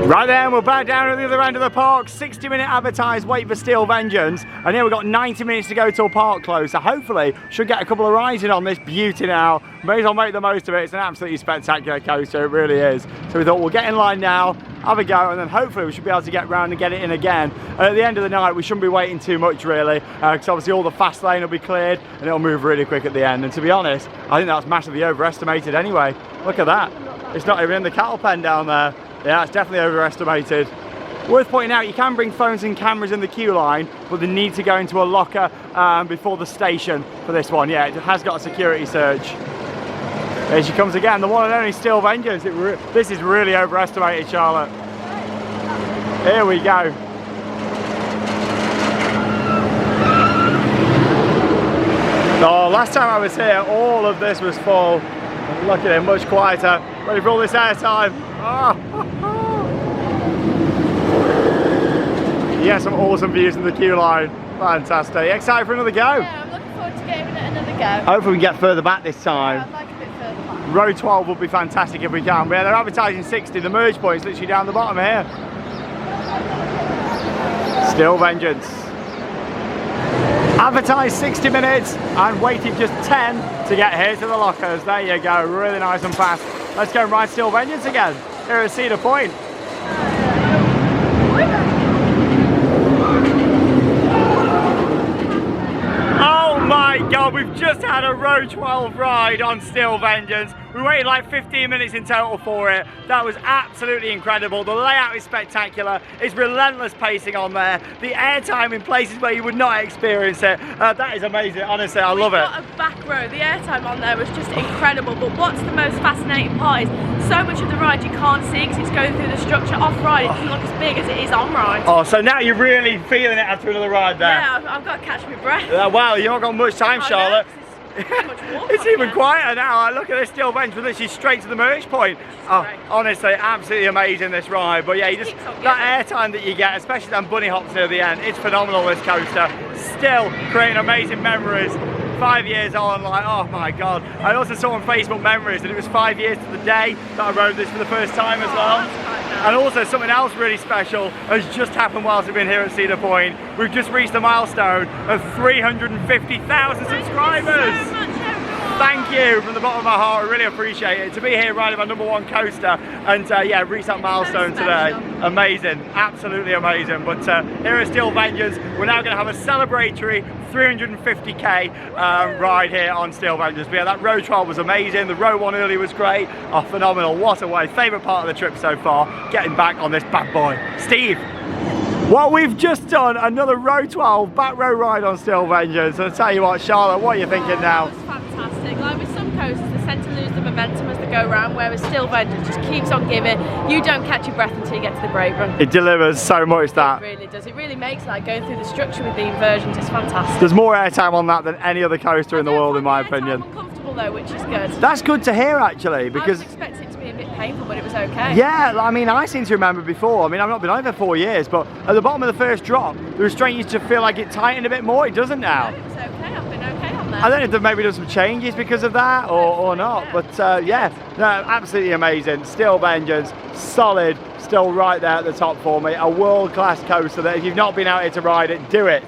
Right then, we're back down at the other end of the park. 60-minute advertised wait for Steel Vengeance. And here we've got 90 minutes to go till park close. So hopefully, should get a couple of rides in on this beauty now. May as well make the most of it. It's an absolutely spectacular coaster, it really is. So we thought we'll get in line now, have a go, and then hopefully we should be able to get round and get it in again. And at the end of the night, we shouldn't be waiting too much really, because obviously all the fast lane will be cleared and it'll move really quick at the end. And to be honest, I think that's massively overestimated anyway. Look at that. It's not even in the cattle pen down there. Yeah, it's definitely overestimated. Worth pointing out, you can bring phones and cameras in the queue line, but they need to go into a locker before the station for this one. Yeah, it has got a security surge. Here she comes again, the one and only Steel Vengeance. This is really overestimated, Charlotte. Here we go. Oh, last time I was here, all of this was full. Look at it, much quieter. Ready for all this airtime. Oh. Yeah, some awesome views in the queue line. Fantastic. Excited for another go? Yeah, I'm looking forward to getting it another go. Hopefully we can get further back this time. Yeah, I'd like a bit further back. Row 12 would be fantastic if we can. But yeah, they're advertising 60. The merge point's literally down the bottom here. Steel Vengeance. Advertised 60 minutes and waited just 10 to get here to the lockers. There you go, really nice and fast. Let's go and ride Steel Vengeance again here at Cedar Point. Oh my God, we've just had a row 12 ride on Steel Vengeance. We waited like 15 minutes in total for it. That was absolutely incredible. The layout is spectacular. It's relentless pacing on there. The airtime in places where you would not experience it. That is amazing, honestly, I love it. We've got a back row. The airtime on there was just incredible, but what's the most fascinating part is so much of the ride you can't see because it's going through the structure off-ride. It doesn't look as big as it is on-ride. Oh, so now you're really feeling it after another ride there? Yeah, I've got to catch my breath. Well, you've not got much time, Charlotte. It's even here. quieter now. Look at this Steel Bench with this. She's straight to the merge point. Oh, honestly, absolutely amazing this ride. But yeah, you just that airtime that you get, especially them bunny hops near the end, it's phenomenal. This coaster still creating amazing memories. 5 years on, like, oh my God. I also saw on Facebook memories that it was 5 years to the day that I rode this for the first time as well. And also something else really special has just happened whilst we've been here at Cedar Point. We've just reached the milestone of 350,000 subscribers. Thank you from the bottom of my heart, I really appreciate it. To be here riding my #1 coaster and yeah, reach that milestone today. Amazing, absolutely amazing. But here at Steel Vengeance, we're now going to have a celebratory 350k ride here on Steel Vengeance. But yeah, that row 12 was amazing. The row 1 earlier was great. Oh, phenomenal, what a way. Favourite part of the trip so far, getting back on this bad boy. Steve. Well, we've just done another row 12 back row ride on Steel Vengeance. And I tell you what, Charlotte, what are you thinking now? It's fantastic. Like with some coasters, they tend to lose the momentum as they go around, whereas Steel Vengeance just keeps on giving. You don't catch your breath until you get to the brake run. It delivers so much, that. It really does. It really makes like going through the structure with the inversions. It's fantastic. There's more airtime on that than any other coaster in the world, in my opinion. Uncomfortable though, which is good. That's good to hear, actually, because I was expecting it to be a bit painful, but it was okay. Yeah, I mean, I seem to remember before. I mean, I've not been on it for 4 years, but at the bottom of the first drop, the restraint used to feel like it tightened a bit more. It doesn't now. No, it was okay. I've been okay on that. I don't know if they've maybe done some changes because of that or not, but yeah, no, absolutely amazing. Steel Vengeance, solid, still right there at the top for me. A world-class coaster that if you've not been out here to ride it, do it.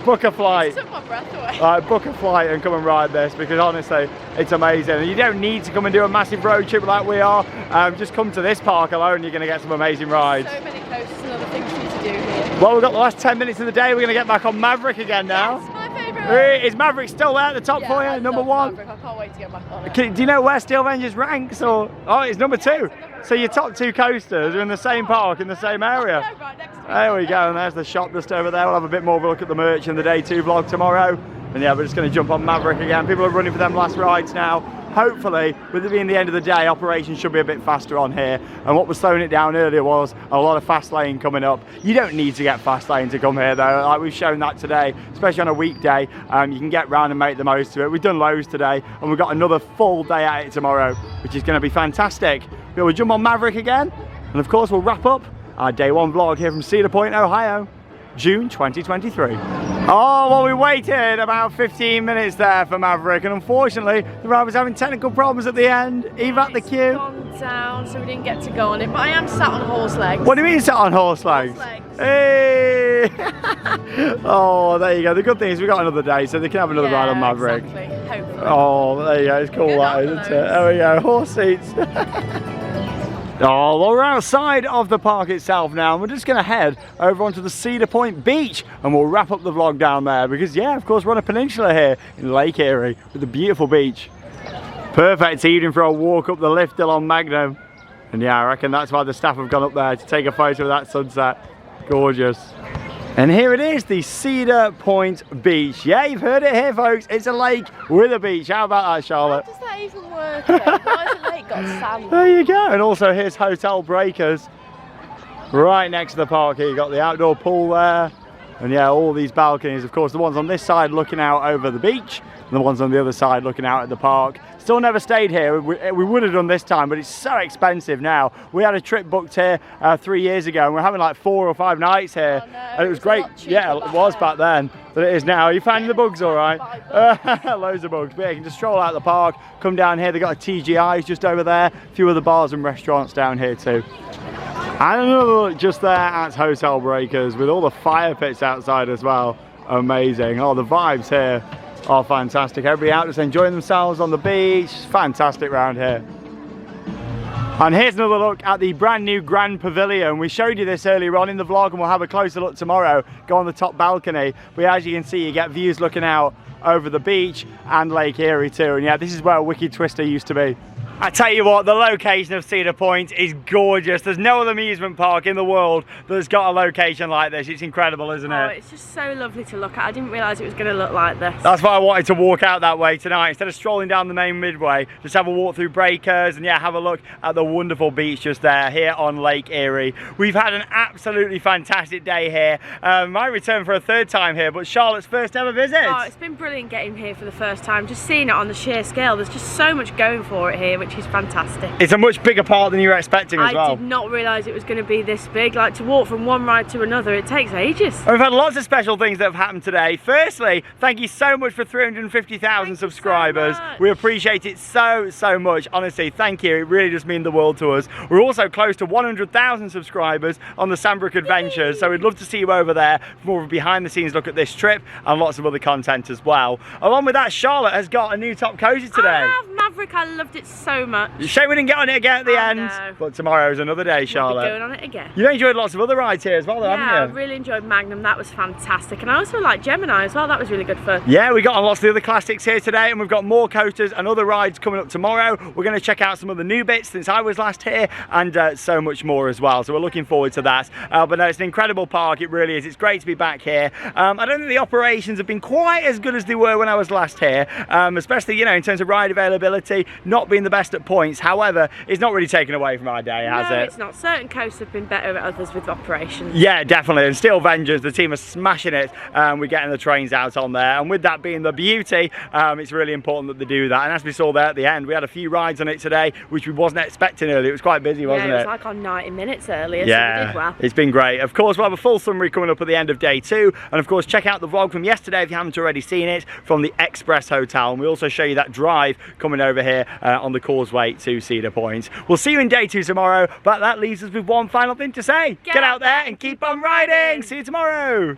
book a flight. It took my breath away. Book a flight and come and ride this, because honestly, it's amazing. And you don't need to come and do a massive road trip like we are. Just come to this park alone, you're going to get some amazing rides. So many coasters and other things for you to do here. Well, we've got the last 10 minutes of the day. We're going to get back on Maverick again now. That's my favourite. Is Maverick still there at the top for you? I Number love one? Maverick. I can't wait to get back on it. Do you know where Steel Avengers ranks? Or oh, it's number 2. So your top 2 coasters are in the same park, in the same area. Right next to me. There we go, and there's the shop just over there. We'll have a bit more of a look at the merch in the day 2 vlog tomorrow. And yeah, we're just going to jump on Maverick again. People are running for them last rides now. Hopefully, with it being the end of the day, operations should be a bit faster on here. And what was slowing it down earlier was a lot of fast lane coming up. You don't need to get fast lane to come here though. Like we've shown that today, especially on a weekday. You can get round and make the most of it. We've done loads today, and we've got another full day at it tomorrow, which is going to be fantastic. We'll jump on Maverick again, and of course we'll wrap up our day 1 vlog here from Cedar Point, Ohio, June 2023. Oh, well, we waited about 15 minutes there for Maverick, and unfortunately the ride was having technical problems at the end. Eve at the queue. It's gone down, so we didn't get to go on it, but I am sat on horse legs. What do you mean sat on horse legs? Horse legs. Hey! Oh, there you go. The good thing is we've got another day, so they can have another ride on Maverick. Exactly. Hopefully. Oh, there you go. It's cool, Good that, on isn't it? those. There we go. Horse seats. Oh, well, we're outside of the park itself now, and we're just going to head over onto the Cedar Point beach, and we'll wrap up the vlog down there, because yeah, of course, we're on a peninsula here in Lake Erie with a beautiful beach. Perfect evening for a walk up the lift along Magnum. And yeah, I reckon that's why the staff have gone up there to take a photo of that sunset. Gorgeous. And here it is, the Cedar Point beach. Yeah, you've heard it here, folks. It's a lake with a beach. How about that, Charlotte? How does that even work? Why has the lake got sand? There you go. And also here's Hotel Breakers right next to the park here. You've got the outdoor pool there. And yeah, all these balconies. Of course, the ones on this side looking out over the beach, and the ones on the other side looking out at the park. Still never stayed here. We would have done this time, but it's so expensive now. We had a trip booked here 3 years ago, and we're having like 4 or 5 nights here. Oh, no, and it was great. a lot cheaper Yeah, it was back then, but it is now. Are you finding the bugs all right? Loads of bugs. But yeah, you can just stroll out the park, come down here. They've got a TGI's just over there. A few other bars and restaurants down here too. And another look just there at Hotel Breakers with all the fire pits outside as well. Amazing. Oh, the vibes here are fantastic. Everybody out just enjoying themselves on the beach. Fantastic round here. And here's another look at the brand new Grand Pavilion. We showed you this earlier on in the vlog, and we'll have a closer look tomorrow. Go on the top balcony. But as you can see, you get views looking out over the beach and Lake Erie too. And yeah, this is where Wicked Twister used to be. I tell you what, the location of Cedar Point is gorgeous. There's no other amusement park in the world that's got a location like this. It's incredible, isn't it? Oh, it's just so lovely to look at. I didn't realise it was going to look like this. That's why I wanted to walk out that way tonight. Instead of strolling down the main midway, just have a walk through Breakers and yeah, have a look at the wonderful beach just there, here on Lake Erie. We've had an absolutely fantastic day here. My return for a 3rd time here, but Charlotte's first ever visit. Oh, it's been brilliant getting here for the first time. Just seeing it on the sheer scale. There's just so much going for it here, which is fantastic. It's a much bigger park than you were expecting as well. I did not realise it was going to be this big. Like, to walk from one ride to another, it takes ages. And we've had lots of special things that have happened today. Firstly, thank you so much for 350,000 subscribers. So much. We appreciate it so much. Honestly, thank you. It really does mean the world to us. We're also close to 100,000 subscribers on the Sandbrook Adventures, so we'd love to see you over there for more of a behind the scenes look at this trip and lots of other content as well. Along with that, Charlotte has got a new top cozy today. I have Maverick. I loved it so much. Shame we didn't get on it again at the end, know. but tomorrow's another day, Charlotte. We'll be going on it again. You enjoyed lots of other rides here as well, though, Yeah, I haven't you? really enjoyed Magnum. That was fantastic. And I also liked Gemini as well. That was really good fun. Yeah, we got on lots of the other classics here today, and we've got more coasters and other rides coming up tomorrow. We're going to check out some of the new bits since I was last here, and so much more as well. So we're looking forward to that. But no, it's an incredible park. It really is. It's great to be back here. I don't think the operations have been quite as good as they were when I was last here, especially, you know, in terms of ride availability, not being the best at points. However, it's not really taken away from our day, has it? No, it's not. Certain coasts have been better at others with operations. Yeah, definitely. And Steel Avengers, the team are smashing it. We're getting the trains out on there, and with that being the beauty, it's really important that they do that. And as we saw there at the end, we had a few rides on it today, which we wasn't expecting earlier. It was quite busy, wasn't it? Yeah, it was like on 90 minutes earlier, yeah, so we did well. It's been great. Of course, we'll have a full summary coming up at the end of day 2, and of course, check out the vlog from yesterday if you haven't already seen it, from the Express Hotel, and we also show you that drive coming over here on the causeway to Cedar Point. We'll see you in day 2 tomorrow, but that leaves us with one final thing to say. Get out there and keep on riding. See you tomorrow.